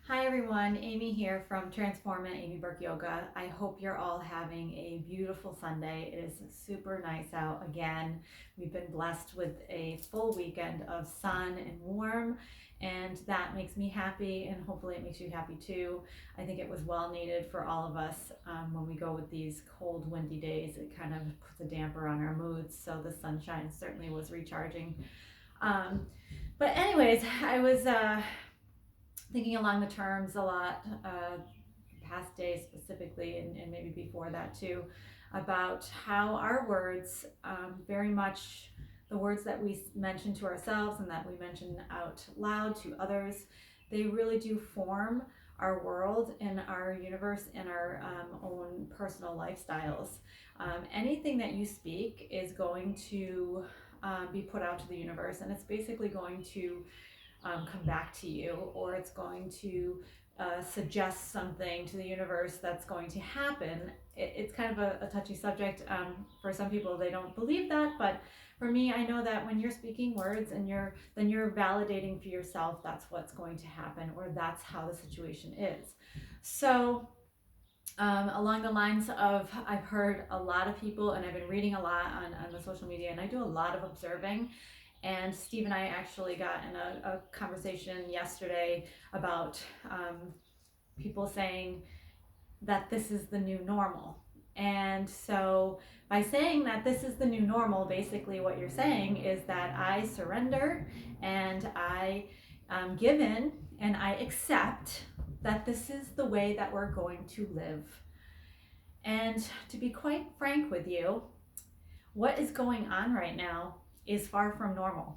Hi everyone, Amy here from Transform and Amy Burke Yoga. I hope you're all having a beautiful Sunday. It is super nice out again. We've been blessed with a full weekend of sun and warm, and that makes me happy, and hopefully it makes you happy too. I think it was well needed for all of us when we go with these cold, windy days. It kind of puts a damper on our moods, so the sunshine certainly was recharging. Um, but anyways, I was thinking along the terms a lot, past days specifically, and maybe before that too, about how our words, very much the words that we mention to ourselves and that we mention out loud to others, they really do form our world and our universe and our own personal lifestyles. Anything that you speak is going to be put out to the universe, and it's basically going to come back to you, or it's going to suggest something to the universe that's going to happen. It's kind of a touchy subject. For some people, they don't believe that, but for me, I know that when you're speaking words and you're validating for yourself that's what's going to happen, or that's how the situation is. So along the lines of, I've heard a lot of people, and I've been reading a lot on the social media, and I do a lot of observing. And Steve and I actually got in a conversation yesterday about people saying that this is the new normal. And so, by saying that this is the new normal, basically what you're saying is that I surrender and I give in and I accept that this is the way that we're going to live. And to be quite frank with you, what is going on right now is far from normal.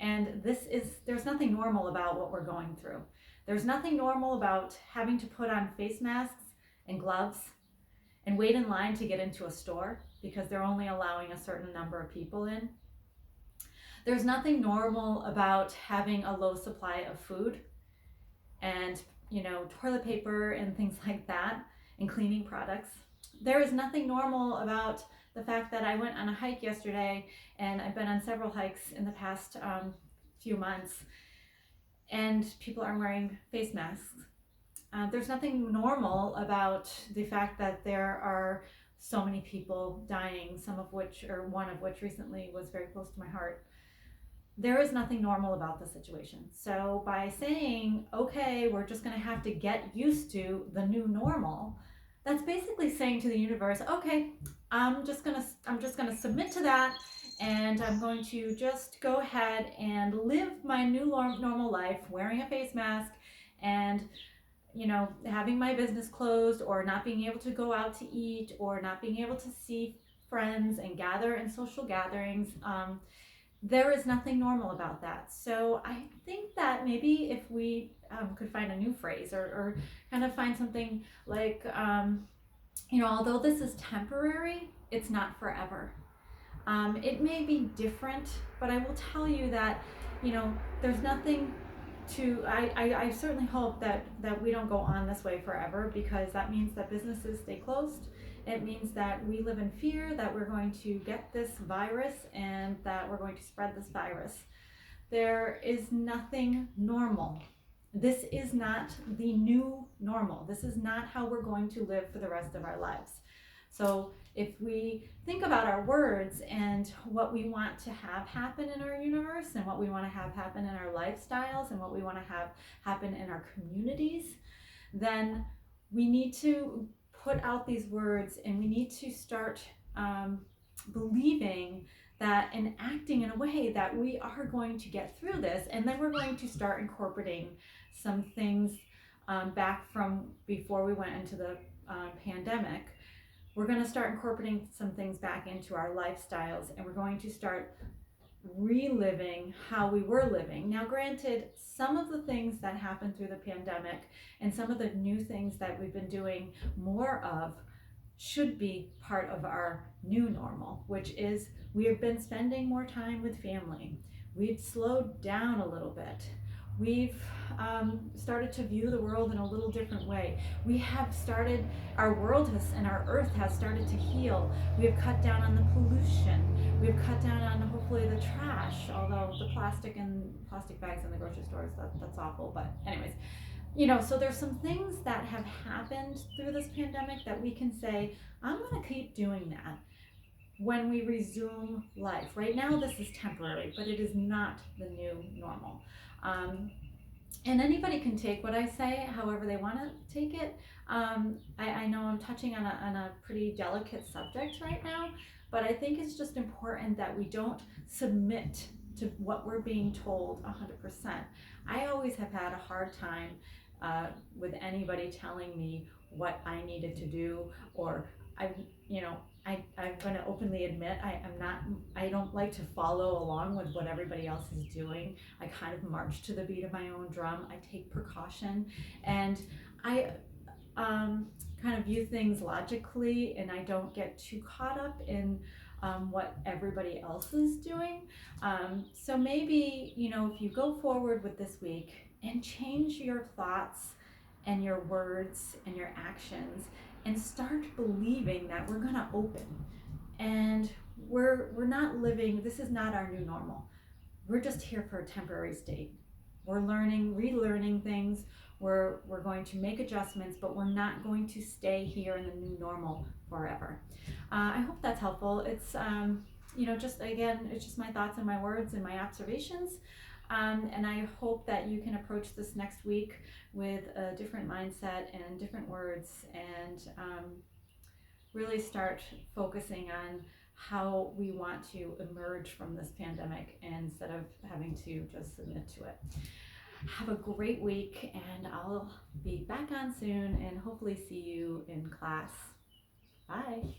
And there's nothing normal about what we're going through. There's nothing normal about having to put on face masks and gloves and wait in line to get into a store because they're only allowing a certain number of people in. There's nothing normal about having a low supply of food and, toilet paper and things like that, and cleaning products. There is nothing normal about the fact that I went on a hike yesterday, and I've been on several hikes in the past few months, and people are wearing face masks. There's nothing normal about the fact that there are so many people dying, some of which, or one of which recently was very close to my heart. There is nothing normal about the situation. So by saying, okay, we're just going to have to get used to the new normal, that's basically saying to the universe, okay, I'm just going to submit to that, and I'm going to just go ahead and live my new normal life wearing a face mask and having my business closed, or not being able to go out to eat, or not being able to see friends and gather in social gatherings. There is nothing normal about that. So I think that maybe if we could find a new phrase, or kind of find something like, although this is temporary, it's not forever. It may be different, but I will tell you that, there's nothing I certainly hope that we don't go on this way forever, because that means that businesses stay closed. It means that we live in fear that we're going to get this virus and that we're going to spread this virus. There is nothing normal. This is not the new normal. This is not how we're going to live for the rest of our lives. So if we think about our words and what we want to have happen in our universe, and what we want to have happen in our lifestyles, and what we want to have happen in our communities, then we need to put out these words, and we need to start believing that, and acting in a way that we are going to get through this. And then we're going to start incorporating some things back from before we went into the pandemic. We're going to start incorporating some things back into our lifestyles, and we're going to start reliving how we were living. Now, granted, some of the things that happened through the pandemic and some of the new things that we've been doing more of should be part of our new normal, which is we have been spending more time with family. We've slowed down a little bit. We've started to view the world in a little different way. We have started, our world has, and our earth has started to heal. We have cut down on the pollution. We've cut down on, hopefully, the trash, although the plastic bags in the grocery stores, that's awful. But anyways, So there's some things that have happened through this pandemic that we can say, I'm going to keep doing that when we resume life. Right now, this is temporary, but it is not the new normal. Um, and anybody can take what I say however they want to take it. I know I'm touching on a pretty delicate subject right now, but I think it's just important that we don't submit to what we're being told 100%. I always have had a hard time with anybody telling me what I needed to do, or I, you know, I'm going to openly admit I don't like to follow along with what everybody else is doing. I kind of march to the beat of my own drum. I take precaution, and I kind of view things logically, and I don't get too caught up in what everybody else is doing. So maybe, if you go forward with this week and change your thoughts and your words and your actions and start believing that we're going to open, and we're not living, this is not our new normal. We're just here for a temporary state. We're learning, relearning things. We're going to make adjustments, but we're not going to stay here in the new normal forever. I hope that's helpful. It's just again, it's just my thoughts and my words and my observations. And I hope that you can approach this next week with a different mindset and different words, and really start focusing on how we want to emerge from this pandemic instead of having to just submit to it. Have a great week, and I'll be back on soon and hopefully see you in class. Bye.